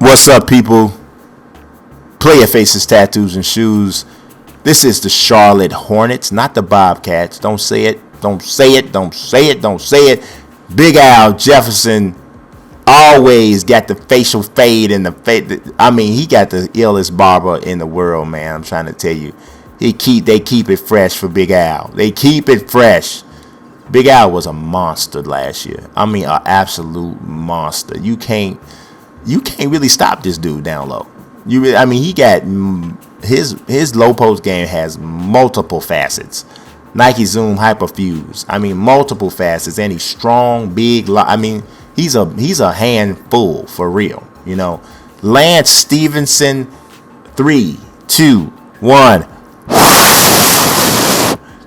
What's up, people? Player faces, tattoos, and shoes. This is the Charlotte Hornets, not the Bobcats. Don't say it. Don't say it. Don't say it. Don't say it. Big Al Jefferson always got the facial fade and the fade. I mean, he got the illest barber in the world, man. I'm trying to tell you. They keep it fresh for Big Al. They keep it fresh. Big Al was a monster last year. I mean, an absolute monster. You can't really stop this dude down low. He got his low post game has multiple facets. Nike Zoom Hyperfuse. I mean, multiple facets, and he's strong, big. He's a handful for real. You know, Lance Stevenson. 3, 2, 1.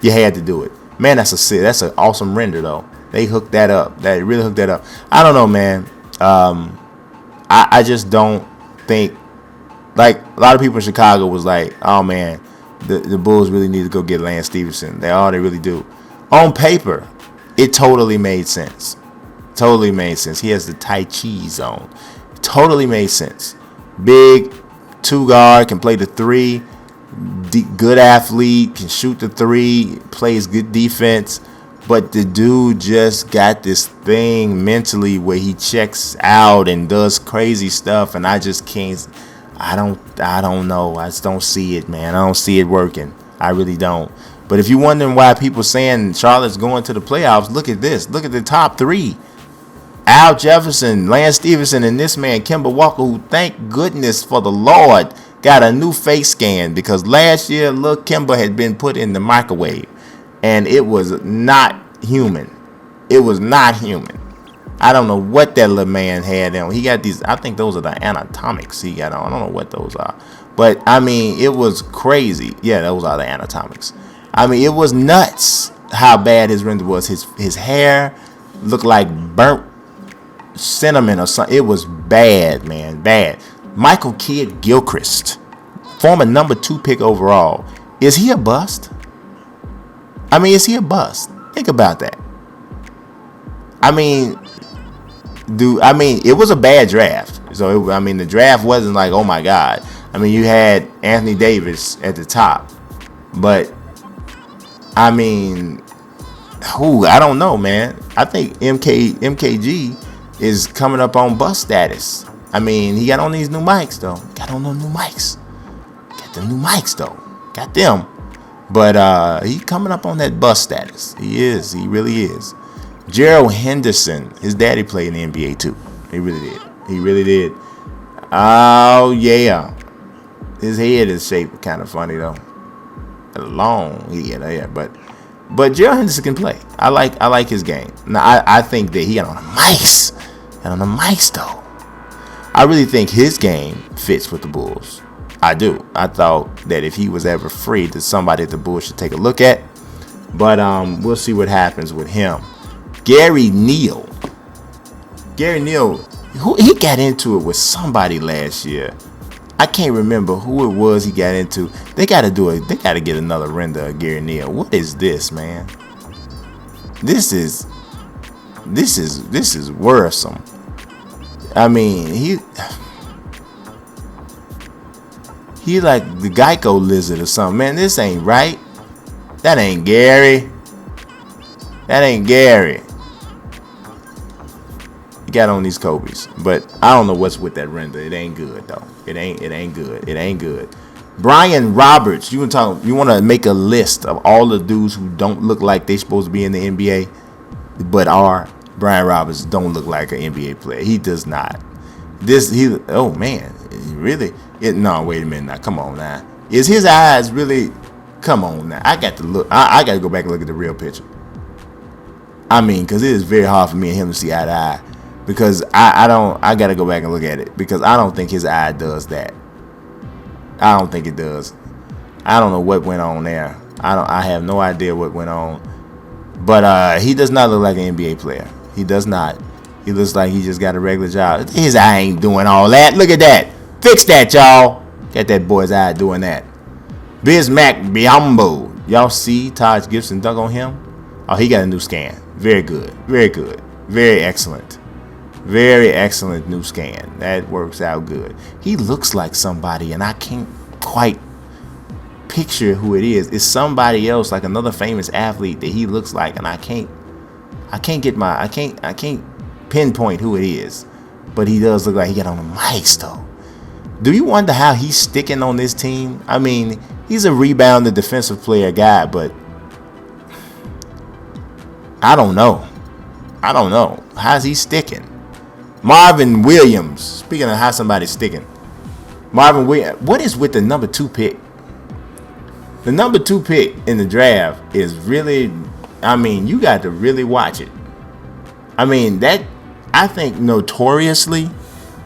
You had to do it, man. That's an awesome render though. They hooked that up. They really hooked that up. I don't know, man. I just don't think, like, a lot of people in Chicago was like, oh man, the Bulls really need to go get Lance Stevenson. They really do. On paper, it totally made sense. Totally made sense. He has the Tai Chi zone. Totally made sense. Big 2 guard, can play the 3, good athlete, can shoot the 3, plays good defense. But the dude just got this thing mentally where he checks out and does crazy stuff, and I just can't. I don't know. I just don't see it, man. I don't see it working. I really don't. But if you're wondering why people saying Charlotte's going to the playoffs, look at this. Look at the top 3: Al Jefferson, Lance Stevenson, and this man Kemba Walker, who, thank goodness for the Lord, got a new face scan, because last year, look, Kemba had been put in the microwave. And it was not human. It was not human. I don't know what that little man had on. He got these, I think those are the anatomics he got on. I don't know what those are. But, I mean, it was crazy. Yeah, those are the anatomics. I mean, it was nuts how bad his render was. His hair looked like burnt cinnamon or something. It was bad, man. Bad. Michael Kidd-Gilchrist, former number 2 pick overall. Is he a bust? I mean, is he a bust? Think about that. I mean, it was a bad draft. So, the draft wasn't like, oh my God. I mean, you had Anthony Davis at the top. But, I don't know, man. I think MKG is coming up on bust status. I mean, he got on these new mics, though. Got the new mics, though. Got them. But he's coming up on that bust status. He is. He really is. Gerald Henderson, his daddy played in the NBA too. He really did. Oh, yeah. His head is shaped kind of funny, though. Long. Yeah. But Gerald Henderson can play. I like his game. Now, I think that he got on the mics. Though. I really think his game fits with the Bulls. I do. I thought that if he was ever free, that somebody at the Bulls should take a look at. But we'll see what happens with him. Gary Neal, he got into it with somebody last year. I can't remember who it was he got into. They got to get another render of Gary Neal. What is this, man? This is worrisome. I mean, he like the Geico lizard or something. Man, this ain't right. That ain't Gary. He got on these Kobe's. But I don't know what's with that render. It ain't good, though. It ain't good. Brian Roberts. You want to make a list of all the dudes who don't look like they supposed to be in the NBA, but are. Brian Roberts don't look like an NBA player. He does not. Oh, man. Really? No, wait a minute now. Come on now. Is his eyes really? Come on now. I got to look. I got to go back and look at the real picture. Because it is very hard for me and him to see eye to eye. Because I got to go back and look at it. Because I don't think his eye does that. I don't think it does. I don't know what went on there. I have no idea what went on. But he does not look like an NBA player. He does not. He looks like he just got a regular job. His eye ain't doing all that. Look at that. Fix that, y'all. Got that boy's eye doing that. Bismack Biyombo. Y'all see Taj Gibson dunk on him? Oh, he got a new scan. Very good. Very excellent. Very excellent new scan. That works out good. He looks like somebody, and I can't quite picture who it is. It's somebody else, like another famous athlete that he looks like, and I can't pinpoint who it is. But he does look like he got on the mics though. Do you wonder how he's sticking on this team? I mean, he's a rebounding defensive player guy, but I don't know. How's he sticking? Marvin Williams. Speaking of how somebody's sticking. Marvin Williams. What is with the number 2 pick? The number 2 pick in the draft is really, I mean, you got to really watch it. I mean, that, I think notoriously,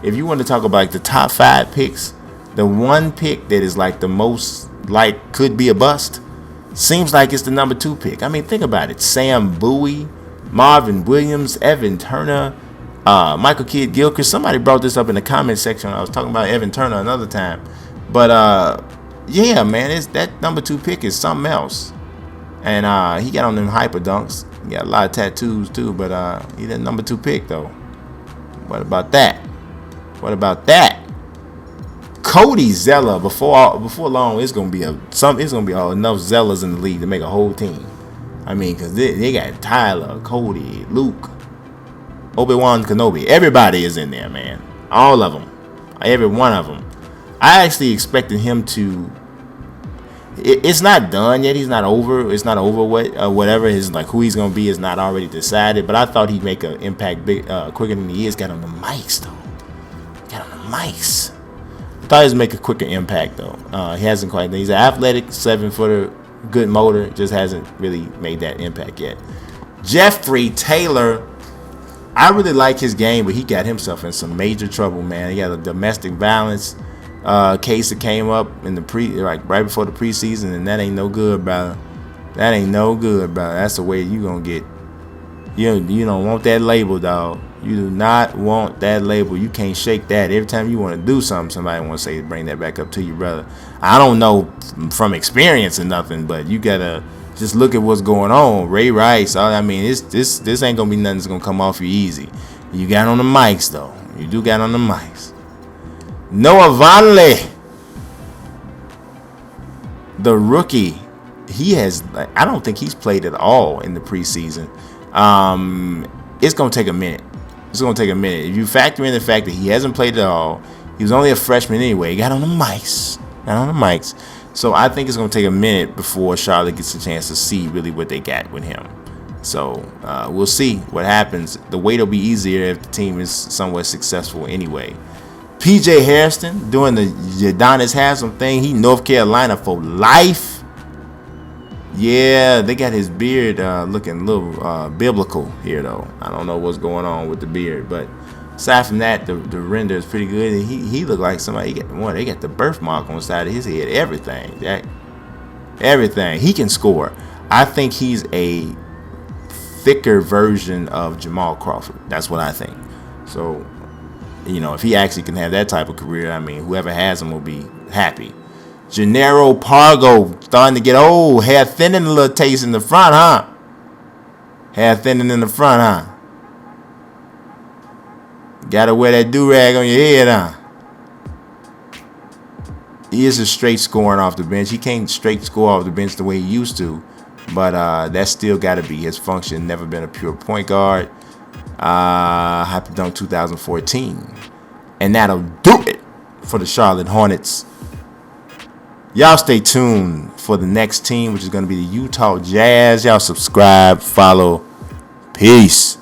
if you want to talk about like the top 5 picks, the one pick that is like the most, like, could be a bust, seems like it's the number 2 pick. I mean, think about it. Sam Bowie, Marvin Williams, Evan Turner, Michael Kidd-Gilchrist. Somebody brought this up in the comment section. I was talking about Evan Turner another time. But, yeah, man, it's that number 2 pick is something else. And he got on them hyper dunks. He got a lot of tattoos, too. But he that number 2 pick, though. What about that? Cody Zeller. Before long, it's gonna be enough Zellers in the league to make a whole team. I mean, because they got Tyler, Cody, Luke, Obi-Wan Kenobi. Everybody is in there, man. All of them. Every one of them. I actually expected him to. It's not done yet. He's not over. It's not over. Whatever his like who he's gonna be is not already decided. But I thought he'd make an impact quicker than he is. Got on the mics though. I thought he'd make a quicker impact though. He hasn't quite. He's an athletic 7-footer, good motor. Just hasn't really made that impact yet. Jeffrey Taylor. I really like his game, but he got himself in some major trouble, man. He got a domestic violence case that came up in the right before the preseason, and that ain't no good, brother. That's the way you gonna get. You don't want that label, dog. You do not want that label. You can't shake that. Every time you want to do something, somebody want to say bring that back up to you, brother. I don't know from experience or nothing, but you gotta just look at what's going on. Ray Rice. I mean, this ain't gonna be nothing that's gonna come off you easy. You got on the mics though. You do got on the mics. Noah Vonleh, the rookie, he has. I don't think he's played at all in the preseason. It's gonna take a minute. If you factor in the fact that he hasn't played at all, he was only a freshman anyway. He got on the mics. So I think it's gonna take a minute before Charlotte gets a chance to see really what they got with him. So we'll see what happens. The wait will be easier if the team is somewhat successful anyway. PJ Harrison doing the Udonis Haslem thing. He North Carolina for life. Yeah, they got his beard looking a little biblical here, though. I don't know what's going on with the beard, but aside from that, the render is pretty good. And he looked like somebody. They got the birthmark on the side of his head. Everything. He can score. I think he's a thicker version of Jamal Crawford. That's what I think. So, if he actually can have that type of career, I mean, whoever has him will be happy. Gennaro Pargo starting to get old. Hair thinning a little taste in the front, huh? Gotta wear that do-rag on your head, huh? He is a straight scoring off the bench. He can't straight score off the bench the way he used to. But that's still got to be his function. Never been a pure point guard. Hyper Dunk 2014. And that'll do it for the Charlotte Hornets. Y'all stay tuned for the next team, which is going to be the Utah Jazz. Y'all subscribe, follow. Peace.